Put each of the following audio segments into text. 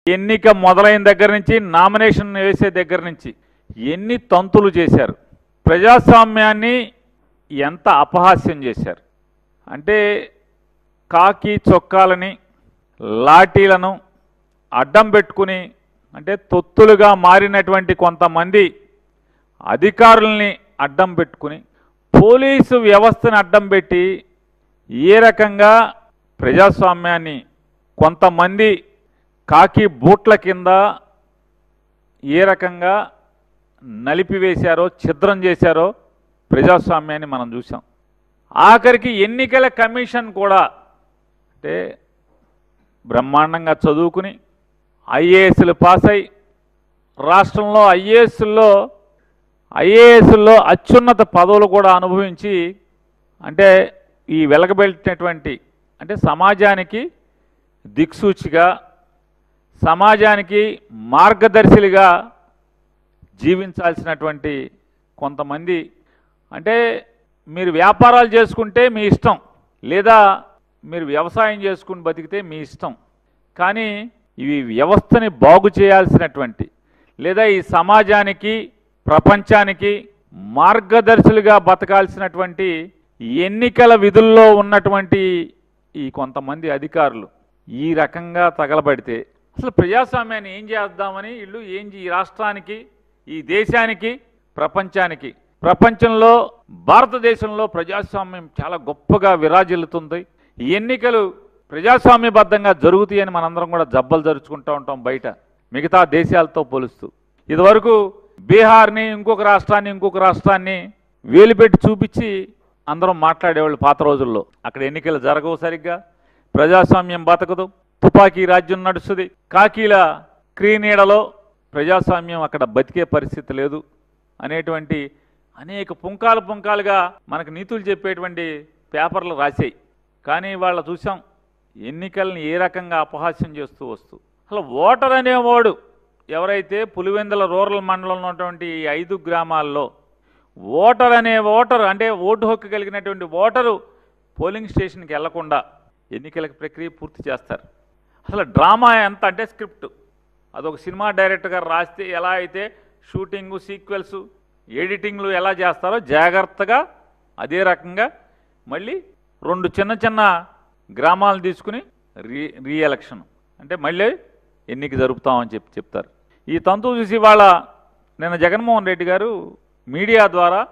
ఎన్నిక మొదలైన దగ్గర నుంచి నామినేషన్ వేసే దగ్గర నుంచి ఎన్ని తంతులు చేశారు, ప్రజాస్వామ్యాన్ని ఎంత అపహాస్యం చేశారు అంటే కాకి చొక్కాలని లాఠీలను అడ్డం పెట్టుకుని అంటే తొత్తులుగా మారినటువంటి కొంతమంది అధికారుల్ని అడ్డం పెట్టుకుని పోలీసు వ్యవస్థను అడ్డం పెట్టి ఏ రకంగా ప్రజాస్వామ్యాన్ని కొంతమంది కాకి బూట్ల కింద ఏ రకంగా నలిపివేశారో ఛిద్రం చేశారో ప్రజాస్వామ్యాన్ని మనం చూసాం. ఆఖరికి ఎన్నికల కమిషన్ కూడా అంటే బ్రహ్మాండంగా చదువుకుని ఐఏఎస్లు పాస్ అయి రాష్ట్రంలో ఐఏఎస్లో అత్యున్నత పదవులు కూడా అనుభవించి అంటే ఈ వెలగబెట్టినటువంటి అంటే సమాజానికి దిక్సూచిగా సమాజానికి మార్గదర్శిలుగా జీవించాల్సినటువంటి కొంతమంది అంటే మీరు వ్యాపారాలు చేసుకుంటే మీ ఇష్టం, లేదా మీరు వ్యవసాయం చేసుకుని బతికితే మీ ఇష్టం, కానీ ఇవి వ్యవస్థని బాగు చేయాల్సినటువంటి లేదా ఈ సమాజానికి ప్రపంచానికి మార్గదర్శులుగా బతకాల్సినటువంటి ఎన్నికల విధుల్లో ఉన్నటువంటి ఈ కొంతమంది అధికారులు ఈ రకంగా తగలబడితే అసలు ప్రజాస్వామ్యాన్ని ఏం చేద్దామని వీళ్ళు ఈ రాష్ట్రానికి ఈ దేశానికి ప్రపంచానికి ప్రపంచంలో భారతదేశంలో ప్రజాస్వామ్యం చాలా గొప్పగా విరాజిల్లుతుంది. ఈ ఎన్నికలు ప్రజాస్వామ్యబద్ధంగా జరుగుతాయని మనందరం కూడా జబ్బలు జరుచుకుంటూ ఉంటాం బయట మిగతా దేశాలతో పోలుస్తూ. ఇదివరకు బీహార్ని ఇంకొక రాష్ట్రాన్ని వేలుపెట్టి చూపించి అందరం మాట్లాడేవాళ్ళు పాత రోజుల్లో. అక్కడ ఎన్నికలు జరగవు సరిగ్గా, ప్రజాస్వామ్యం బతకదు, తుపాకీ రాజ్యం నడుస్తుంది, కాకీల క్రీనీడలో ప్రజాస్వామ్యం అక్కడ బతికే పరిస్థితి లేదు అనేటువంటి అనేక పుంకాలుగా మనకు నీతులు చెప్పేటువంటి పేపర్లు రాసాయి. కానీ వాళ్ళ చూసాం ఎన్నికల్ని ఏ రకంగా అపహాస్యం చేస్తూ వస్తూ. అసలు ఓటర్ అనేవాడు ఎవరైతే పులివెందుల రూరల్ మండలంలో ఉన్నటువంటి 5 గ్రామాల్లో ఓటర్ అంటే ఓటు హక్కు కలిగినటువంటి ఓటరు పోలింగ్ స్టేషన్కి వెళ్లకుండా ఎన్నికల ప్రక్రియ పూర్తి చేస్తారు. అసలు డ్రామా ఎంత అంటే స్క్రిప్ట్ అదొక సినిమా డైరెక్టర్ గారు రాస్తే ఎలా అయితే షూటింగు సీక్వెల్స్ ఎడిటింగ్లు ఎలా చేస్తారో జాగ్రత్తగా అదే రకంగా మళ్ళీ 2 చిన్న గ్రామాలను తీసుకుని రీఎలక్షన్ అంటే మళ్ళీ ఎన్నిక జరుపుతామని చెప్తారు. ఈ తంతు చూసి వాళ్ళ నిన్న జగన్మోహన్ రెడ్డి గారు మీడియా ద్వారా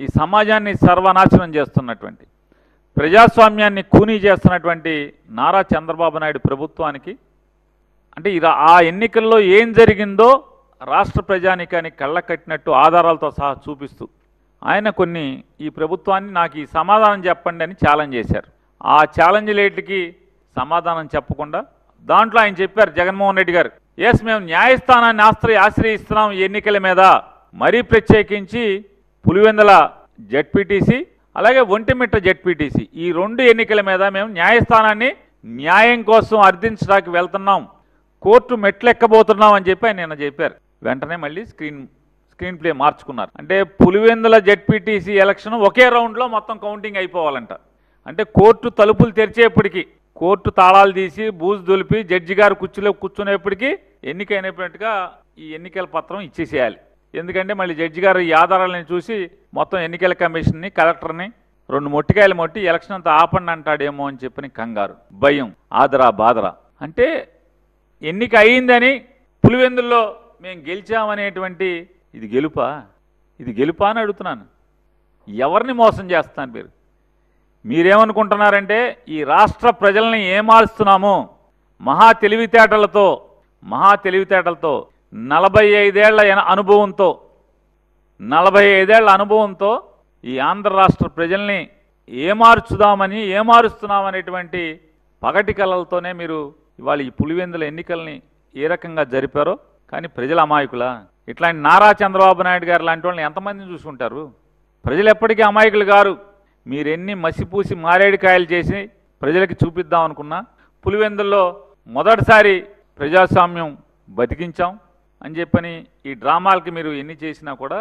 ఈ సమాజాన్ని సర్వనాశనం చేస్తున్నటువంటి ప్రజాస్వామ్యాన్ని కూనీ చేస్తున్నటువంటి నారా చంద్రబాబు నాయుడు ప్రభుత్వానికి అంటే ఆ ఎన్నికల్లో ఏం జరిగిందో రాష్ట్ర ప్రజానికానికి కళ్ళ కట్టినట్టు ఆధారాలతో సహా చూపిస్తూ ఆయన ఈ ప్రభుత్వాన్ని నాకు ఈ సమాధానం చెప్పండి అని ఛాలెంజ్ చేశారు. ఆ ఛాలెంజ్ లేట్కి సమాధానం చెప్పకుండా దాంట్లో ఆయన చెప్పారు జగన్మోహన్ రెడ్డి గారు, మేము న్యాయస్థానాన్ని ఆశ్రయిస్తున్నాం ఈ ఎన్నికల మీద, మరీ ప్రత్యేకించి పులివెందుల జెడ్పీటీసీ అలాగే ఒంటిమిట్ట జెడ్పీటీసీ ఈ 2 ఎన్నికల మీద మేము న్యాయస్థానాన్ని న్యాయం కోసం అర్థించడానికి వెళ్తున్నాం, కోర్టు మెట్లెక్కబోతున్నాం అని చెప్పి ఆయన నిన్న చెప్పారు. వెంటనే మళ్ళీ స్క్రీన్ ప్లే మార్చుకున్నారు. అంటే పులివెందుల జెడ్పీటీసీ ఎలక్షన్ ఒకే రౌండ్లో మొత్తం కౌంటింగ్ అయిపోవాలంట. అంటే కోర్టు తలుపులు తెరిచేప్పటికీ కోర్టు తాళాలు తీసి బూజు దులిపి జడ్జి గారు కుర్చీలో కూర్చునేప్పటికీ ఎన్నికైనట్టుగా ఈ ఎన్నికల పత్రం ఇచ్చేసేయాలి. ఎందుకంటే మళ్ళీ జడ్జి గారు ఈ ఆధారాలను చూసి మొత్తం ఎన్నికల కమిషన్ని కలెక్టర్ని 2 మొట్టికాయలు మొట్టి ఎలక్షన్ అంతా ఆపండి అంటాడేమో అని చెప్పని కంగారు, భయం, ఆదరా బాదరా. అంటే ఎన్నిక అయిందని పులివెందుల్లో మేము గెలిచామనేటువంటి ఇది గెలుపా అని అడుగుతున్నాను. ఎవరిని మోసం చేస్తాను మీరేమనుకుంటున్నారంటే ఈ రాష్ట్ర ప్రజల్ని ఏమారుస్తున్నాము మహా తెలివితేటలతో 45 ఏళ్ల అనుభవంతో ఈ ఆంధ్ర రాష్ట్ర ప్రజల్ని ఏమారుస్తున్నామనేటువంటి పగటి కళలతోనే మీరు ఇవాళ ఈ పులివెందుల ఎన్నికల్ని ఏ రకంగా జరిపారో. కానీ ప్రజల అమాయకులా? ఇట్లాంటి నారా చంద్రబాబు నాయుడు గారు లాంటి వాళ్ళని ఎంతమందిని చూసుకుంటారు? ప్రజలు ఎప్పటికీ అమాయకులు గారు. మీరెన్ని మసిపూసి మారేడుకాయలు చేసి ప్రజలకి చూపిద్దాం అనుకున్నా పులివెందుల్లో మొదటిసారి ప్రజాస్వామ్యం బతికించాం అని చెప్పని ఈ డ్రామాలకి మీరు ఎన్ని చేసినా కూడా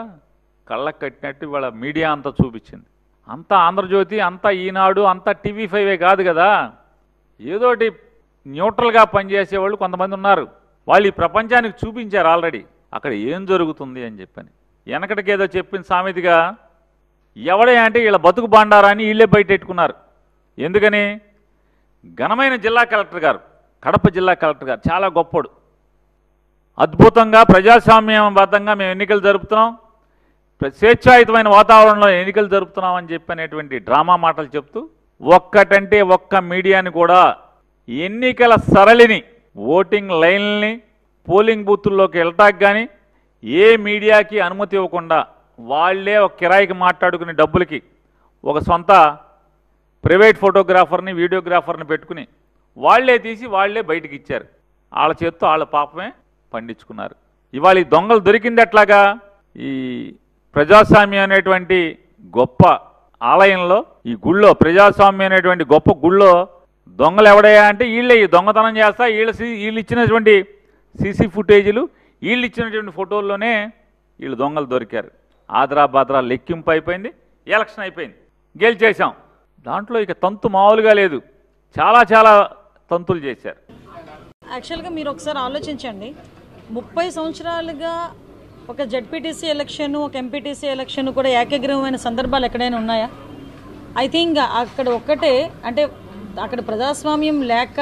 కళ్ళకు కట్టినట్టు ఇవాళ మీడియా అంతా చూపించింది. అంతా ఆంధ్రజ్యోతి, అంతా ఈనాడు, అంతా టీవీ5 కాదు కదా. ఏదోటి న్యూట్రల్గా పనిచేసేవాళ్ళు కొంతమంది ఉన్నారు. వాళ్ళు ఈ ప్రపంచానికి చూపించారు ఆల్రెడీ అక్కడ ఏం జరుగుతుంది అని చెప్పని. వెనకటికేదో చెప్పిన సామెతగా ఎవడే అంటే వీళ్ళ బతుకు బండారాన్ని వీళ్ళే బయటెట్టుకున్నారు. ఎందుకని? ఘనమైన జిల్లా కలెక్టర్ గారు, కడప జిల్లా కలెక్టర్ గారు చాలా గొప్పడు, అద్భుతంగా ప్రజాస్వామ్యబద్ధంగా మేము ఎన్నికలు జరుపుతున్నాం, స్వేచ్ఛాయుతమైన వాతావరణంలో ఎన్నికలు జరుపుతున్నాం అని చెప్పనేటువంటి డ్రామా మాటలు చెప్తూ ఒక్కటంటే ఒక్క మీడియాని కూడా ఎన్నికల సరళిని, ఓటింగ్ లైన్లని, పోలింగ్ బూతుల్లోకి వెళ్ళటానికి కానీ ఏ మీడియాకి అనుమతి ఇవ్వకుండా వాళ్ళే ఒక కిరాయికి మాట్లాడుకునే డబ్బులకి ఒక సొంత ప్రైవేట్ ఫోటోగ్రాఫర్ని, వీడియోగ్రాఫర్ని పెట్టుకుని వాళ్లే తీసి వాళ్లే బయటికి ఇచ్చారు. వాళ్ళ చేత్తో వాళ్ళ పాపమే పండించుకున్నారు. ఇవాళ ఈ దొంగలు దొరికింది ఎట్లాగా? ఈ ప్రజాస్వామ్యం అనేటువంటి గొప్ప ఆలయంలో, ఈ గుళ్ళో, ప్రజాస్వామ్యం అనేటువంటి గొప్ప గుళ్ళో దొంగలు ఎవడయ్యా అంటే వీళ్ళే ఈ దొంగతనం చేస్తా వీళ్ళు ఇచ్చినటువంటి సీసీ ఫుటేజీలు, వీళ్ళు ఇచ్చినటువంటి ఫోటోల్లోనే వీళ్ళు దొంగలు దొరికారు. ఆదరా బాదరా లెక్కింపు అయిపోయింది, ఎలక్షన్ అయిపోయింది, గెలిచేసాం. దాంట్లో ఇక తంతు మామూలుగా లేదు, చాలా చాలా తంతులు చేశారు. యాక్చువల్గా మీరు ఒకసారి ఆలోచించండి, 30 సంవత్సరాలుగా ఒక జెడ్పీటీసీ ఎలక్షన్, ఒక ఎంపీటీసీ ఎలక్షన్ కూడా ఏకగ్రీవమైన సందర్భాలు ఎక్కడైనా ఉన్నాయా? ఐ థింక్ అక్కడ ఒక్కటే, అంటే అక్కడ ప్రజాస్వామ్యం లేక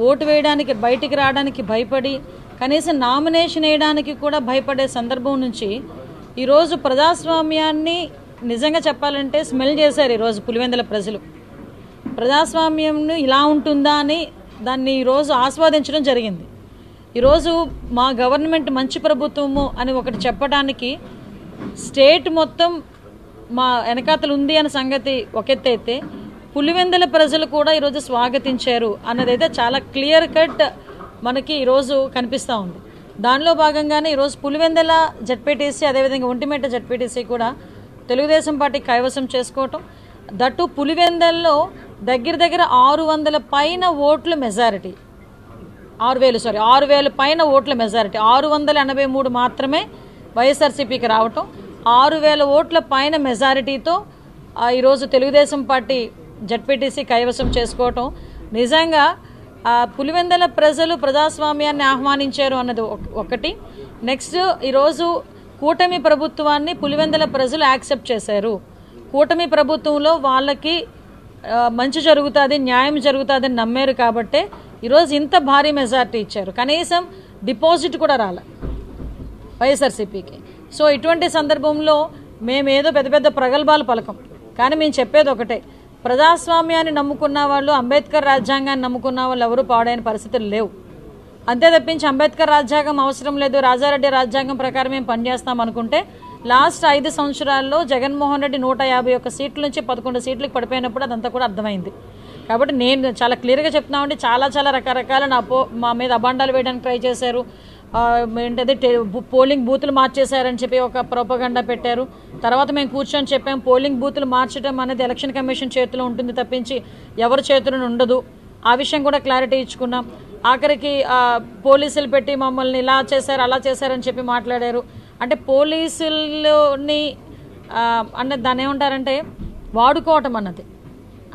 ఓటు వేయడానికి బయటికి రావడానికి భయపడి, కనీసం నామినేషన్ వేయడానికి కూడా భయపడే సందర్భం నుంచి ఈరోజు ప్రజాస్వామ్యాన్ని నిజంగా చెప్పాలంటే స్మెల్ చేశారు. ఈరోజు పులివెందుల ప్రజలు ప్రజాస్వామ్యంను ఇలా ఉంటుందా అని దాన్ని ఈరోజు ఆస్వాదించడం జరిగింది. ఈరోజు మా గవర్నమెంట్ మంచి ప్రభుత్వము అని ఒకటి చెప్పడానికి స్టేట్ మొత్తం మా వెనకాతలు ఉంది అనే సంగతి ఒక ఎత్తు అయితే, పులివెందుల ప్రజలు కూడా ఈరోజు స్వాగతించారు అన్నదైతే చాలా క్లియర్ కట్ మనకి ఈరోజు కనిపిస్తూ ఉంది. దానిలో భాగంగానే ఈరోజు పులివెందుల జెడ్పీటీసీ, అదేవిధంగా ఒంటిమిట్ట జెడ్పీటీసీ కూడా తెలుగుదేశం పార్టీ కైవసం చేసుకోవటం, దట్టు పులివెందుల్లో దగ్గర దగ్గర 600 పైన ఓట్ల మెజారిటీ, 6,000 పైన ఓట్ల మెజారిటీ, 683 మాత్రమే వైఎస్ఆర్సీపీకి రావటం, 6,000 ఓట్ల పైన మెజారిటీతో ఈరోజు తెలుగుదేశం పార్టీ జెడ్పీటీసీ కైవసం చేసుకోవటం నిజంగా పులివెందుల ప్రజలు ప్రజాస్వామ్యాన్ని ఆహ్వానించారు అన్నది ఒకటి. నెక్స్ట్, ఈరోజు కూటమి ప్రభుత్వాన్ని పులివెందుల ప్రజలు యాక్సెప్ట్ చేశారు. కూటమి ప్రభుత్వంలో వాళ్ళకి మంచి జరుగుతుంది, న్యాయం జరుగుతుంది అని నమ్మారు కాబట్టే ఈరోజు ఇంత భారీ మెజార్టీ ఇచ్చారు. కనీసం డిపాజిట్ కూడా రాలే వైఎస్ఆర్సీపీకి. సో ఇటువంటి సందర్భంలో మేమేదో పెద్ద పెద్ద ప్రగల్భాలు పలకం, కానీ మేము చెప్పేది ఒకటే, ప్రజాస్వామ్యాన్ని నమ్ముకున్న వాళ్ళు, అంబేద్కర్ రాజ్యాంగాన్ని నమ్ముకున్న వాళ్ళు ఎవరు పాడైన పరిస్థితులు లేవు. అంతే తప్పించి అంబేద్కర్ రాజ్యాంగం అవసరం లేదు, రాజారెడ్డి రాజ్యాంగం ప్రకారం మేము పనిచేస్తాం అనుకుంటే లాస్ట్ 5 సంవత్సరాల్లో జగన్మోహన్ రెడ్డి 151 సీట్ల నుంచి 11 సీట్లకు పడిపోయినప్పుడు అదంతా కూడా అర్థమైంది. కాబట్టి నేను చాలా క్లియర్గా చెప్తున్నామండి, చాలా చాలా రకరకాల మా మీద అబాండాలు వేయడానికి ట్రై చేశారు. ఏంటది పోలింగ్ బూతులు మార్చేశారని చెప్పి ఒక ప్రొపగండా పెట్టారు. తర్వాత మేము కూర్చొని చెప్పాం, పోలింగ్ బూతులు మార్చడం అనేది ఎలక్షన్ కమిషన్ చేతిలో ఉంటుంది తప్పించి ఎవరి చేతిలో ఉండదు. ఆ విషయం కూడా క్లారిటీ ఇచ్చుకున్నాం. ఆఖరికి పోలీసులు పెట్టి మమ్మల్ని ఇలా చేశారు అలా చేశారని చెప్పి మాట్లాడారు. అంటే పోలీసులని అన్నది దాన్ని ఏమంటారంటే వాడుకోవటం అన్నది,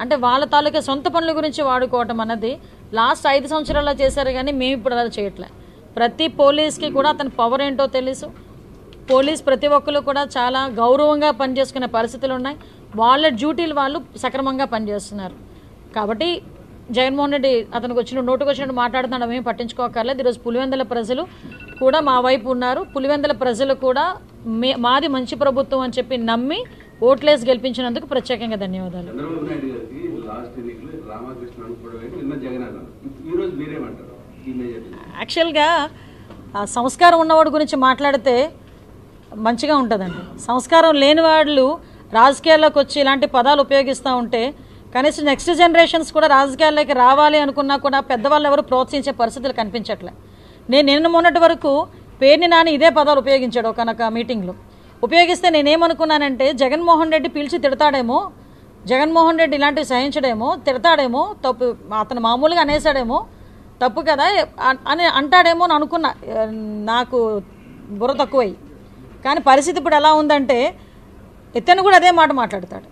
అంటే వాళ్ళ తాలూకా సొంత పనుల గురించి వాడుకోవటం అన్నది లాస్ట్ 5 సంవత్సరాల్లో చేశారు. కానీ మేము ఇప్పుడు అలా చేయట్లే. ప్రతి పోలీస్కి కూడా అతని పవర్ ఏంటో తెలుసు. పోలీస్ ప్రతి ఒక్కరు కూడా చాలా గౌరవంగా పనిచేసుకునే పరిస్థితులు ఉన్నాయి. వాళ్ళ డ్యూటీలు వాళ్ళు సక్రమంగా పనిచేస్తున్నారు. కాబట్టి జగన్మోహన్ రెడ్డి అతనికి నోటుకు వచ్చినట్టు మాట్లాడుతున్నాడు, మేము పట్టించుకోకర్లేదు. ఈరోజు పులివెందుల ప్రజలు కూడా మా వైపు ఉన్నారు. పులివెందుల ప్రజలు కూడా మాది మంచి ప్రభుత్వం అని చెప్పి నమ్మి ఓట్లేసి గెలిపించినందుకు ప్రత్యేకంగా ధన్యవాదాలు. యాక్చువల్గా సంస్కారం ఉన్నవాడి గురించి మాట్లాడితే మంచిగా ఉంటుందండి. సంస్కారం లేని వాళ్ళు రాజకీయాల్లోకి వచ్చి ఇలాంటి పదాలు ఉపయోగిస్తూ ఉంటే కనీసం నెక్స్ట్ జనరేషన్స్ కూడా రాజకీయాల్లోకి రావాలి అనుకున్నా కూడా పెద్దవాళ్ళు ఎవరు ప్రోత్సహించే పరిస్థితులు కనిపించట్లే. నిన్న మొన్నటి వరకు పేర్ని నాని ఇదే పదాలు ఉపయోగించాడు ఒక మీటింగ్లో. ఉపయోగిస్తే నేనేమనుకున్నానంటే జగన్మోహన్ రెడ్డి పిలిచి తిడతాడేమో, జగన్మోహన్ రెడ్డి ఇలాంటివి సహించడేమో, తిడతాడేమో, తప్పు అతను మామూలుగా అనేసాడేమో, తప్పు కదా అని అంటాడేమో అని అనుకున్నా. నాకు బుర్ర తక్కువై. కానీ పరిస్థితి ఇప్పుడు ఎలా ఉందంటే ఇతను కూడా అదే మాట మాట్లాడతాడు.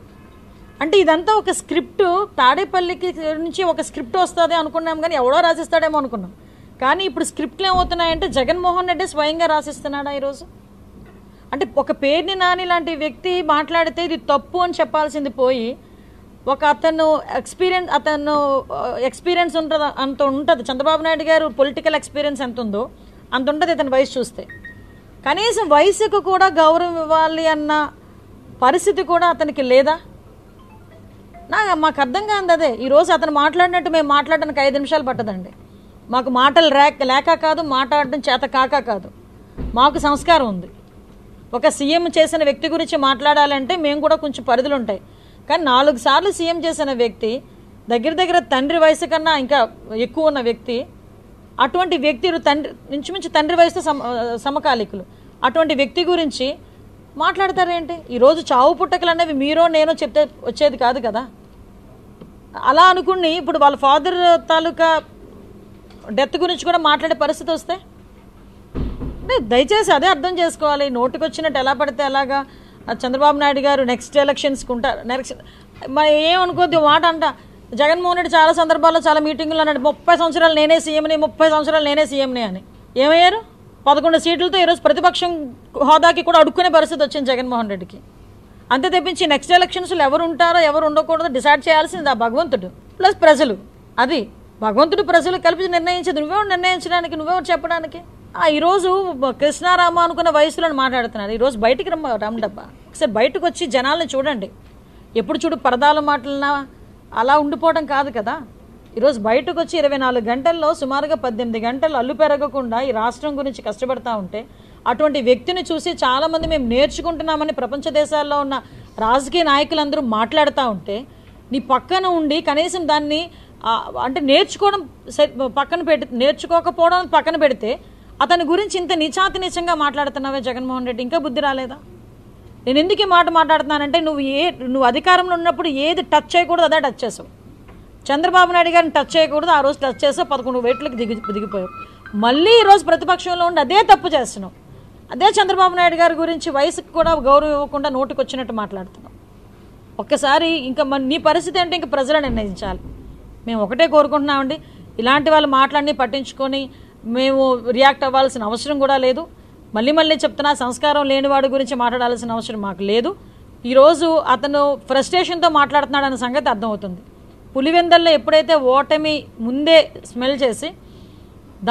అంటే ఇదంతా ఒక స్క్రిప్ట్, తాడేపల్లికి నుంచి ఒక స్క్రిప్ట్ వస్తుంది అనుకున్నాం, కానీ ఎవడో రాసిస్తాడేమో అనుకున్నాం. కానీ ఇప్పుడు స్క్రిప్ట్లు ఏమవుతున్నాయంటే జగన్మోహన్ రెడ్డి స్వయంగా రాసిస్తున్నాడా ఈరోజు? అంటే ఒక పేర్ని నాని లాంటి వ్యక్తి మాట్లాడితే ఇది తప్పు అని చెప్పాల్సింది పోయి అతను ఎక్స్పీరియన్స్ ఉంటుంది, అంత ఉంటుంది. చంద్రబాబు నాయుడు గారు పొలిటికల్ ఎక్స్పీరియన్స్ ఎంత ఉందో అంత ఉంటుంది ఇతని వయసు చూస్తే. కనీసం వయసుకు కూడా గౌరవం ఇవ్వాలి అన్న పరిస్థితి కూడా అతనికి లేదా? మాకు అర్థం కాదు అదే. ఈరోజు అతను మాట్లాడినట్టు మేము మాట్లాడడానికి 5 నిమిషాలు పట్టదండి. మాకు మాటలు లేక కాదు, మాట్లాడడం చేత కాదు. మాకు సంస్కారం ఉంది. ఒక సీఎం చేసిన వ్యక్తి గురించి మాట్లాడాలంటే మేము కూడా కొంచెం పరిధులు ఉంటాయి. కానీ 4 సార్లు సీఎం చేసిన వ్యక్తి, దగ్గర తండ్రి వయసు కన్నా ఇంకా ఎక్కువ ఉన్న వ్యక్తి, అటువంటి వ్యక్తి ఇంచుమించు తండ్రి వయసుతో సమకాలికులు, అటువంటి వ్యక్తి గురించి మాట్లాడతారేంటి? ఈరోజు చావు పుట్టకలు అనేవి మీరో నేనో చెప్తే వచ్చేది కాదు కదా. అలా అనుకుని ఇప్పుడు వాళ్ళ ఫాదర్ తాలూకా డెత్ గురించి కూడా మాట్లాడే పరిస్థితి వస్తే దయచేసి అదే అర్థం చేసుకోవాలి. నోటికి వచ్చినట్టు ఎలా పడితే అలాగా చంద్రబాబు నాయుడు గారు నెక్స్ట్ ఎలక్షన్స్కి ఉంటారు. మరి ఏమనుకోద్ది మాట అంట, జగన్మోహన్ రెడ్డి చాలా సందర్భాల్లో చాలా మీటింగులు అన్నాడు 30 సంవత్సరాలు నేనే సీఎంని, 30 సంవత్సరాలు నేనే సీఎంని అని. ఏమయ్యారు? 11 సీట్లతో ఈరోజు ప్రతిపక్షం హోదాకి కూడా అడుక్కునే పరిస్థితి వచ్చింది జగన్మోహన్ రెడ్డికి. అంతే తెప్పించి నెక్స్ట్ ఎలక్షన్స్లో ఎవరు ఉంటారో ఎవరు ఉండకూడదో డిసైడ్ చేయాల్సింది ఆ భగవంతుడు ప్లస్ ప్రజలు. అది భగవంతుడు ప్రజలు కలిపి నిర్ణయించేది. నువ్వెవరు నిర్ణయించడానికి, నువ్వెవరు చెప్పడానికి? ఈరోజు కృష్ణారామ అనుకున్న వయసులో మాట్లాడుతున్నారు. ఈరోజు బయటికి రమ్మడబ్బా, ఒకసారి బయటకు వచ్చి జనాల్ని చూడండి. ఎప్పుడు చూడు పరదాల మాటలన్నా అలా ఉండిపోవడం కాదు కదా. ఈరోజు బయటకు వచ్చి 24 గంటల్లో సుమారుగా 18 గంటలు అల్లు పెరగకుండా ఈ రాష్ట్రం గురించి కష్టపడతా ఉంటే అటువంటి వ్యక్తిని చూసి చాలామంది మేము నేర్చుకుంటున్నామని ప్రపంచ దేశాల్లో ఉన్న రాజకీయ నాయకులందరూ మాట్లాడుతూ ఉంటే నీ పక్కన ఉండి కనీసం దాన్ని అంటే నేర్చుకోకపోవడం పక్కన పెడితే అతని గురించి ఇంత నీచంగా మాట్లాడుతున్నావే జగన్మోహన్ రెడ్డి, ఇంకా బుద్ధి రాలేదా? నేను ఎందుకు ఈ మాట మాట్లాడుతున్నానంటే నువ్వు అధికారంలో ఉన్నప్పుడు ఏది టచ్ చేయకూడదు అదే టచ్ చేసావు. చంద్రబాబు నాయుడు గారిని టచ్ చేయకూడదు, ఆ రోజు టచ్ చేసావు, 11 వేట్లకు దిగిపోయావు. మళ్ళీ ఈరోజు ప్రతిపక్షంలో ఉండి అదే తప్పు చేస్తున్నావు. అదే చంద్రబాబు నాయుడు గారి గురించి వయసుకు కూడా గౌరవం ఇవ్వకుండా నోటికి వచ్చినట్టు మాట్లాడుతున్నావు. ఒక్కసారి ఇంకా నీ పరిస్థితి అంటే ఇంకా ప్రజలు నిర్ణయించాలి. మేము ఒకటే కోరుకుంటున్నామండి, ఇలాంటి వాళ్ళు మాట్లాడి పట్టించుకొని మేము రియాక్ట్ అవ్వాల్సిన అవసరం కూడా లేదు. మళ్ళీ చెప్తున్నా, సంస్కారం లేనివాడి గురించి మాట్లాడాల్సిన అవసరం మాకు లేదు. ఈరోజు అతను ఫ్రస్ట్రేషన్తో మాట్లాడుతున్నాడన్న సంగతి అర్థమవుతుంది. పులివెందల్లో ఎప్పుడైతే ఓటమి ముందే స్మెల్ చేసి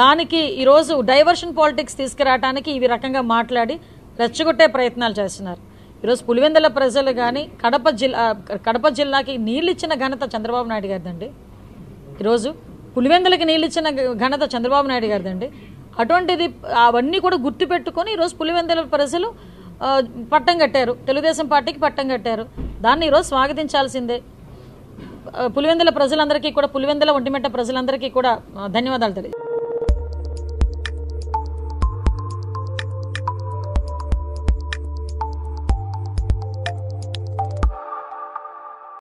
దానికి ఈరోజు డైవర్షన్ పాలిటిక్స్ తీసుకురావడానికి ఈ రకంగా మాట్లాడి రెచ్చగొట్టే ప్రయత్నాలు చేస్తున్నారు. ఈరోజు పులివెందల ప్రజలు కానీ కడప జిల్లాకి నీళ్ళు ఇచ్చిన ఘనత చంద్రబాబు నాయుడు గారిదండి. ఈరోజు పులివెందలకి నీళ్ళు ఇచ్చిన ఘనత చంద్రబాబు నాయుడు గారిదండి. అటువంటిది అవన్నీ కూడా గుర్తుపెట్టుకొని ఈరోజు పులివెందల ప్రజలు పట్టం కట్టారు, తెలుగుదేశం పార్టీకి పట్టం కట్టారు. దాన్ని ఈరోజు స్వాగతించాల్సిందే. పులివెందల ప్రజలందరికీ కూడా, పులివెందల ఒంటిమిట్ట ప్రజలందరికీ కూడా ధన్యవాదాలు తెలియజేస్తాను.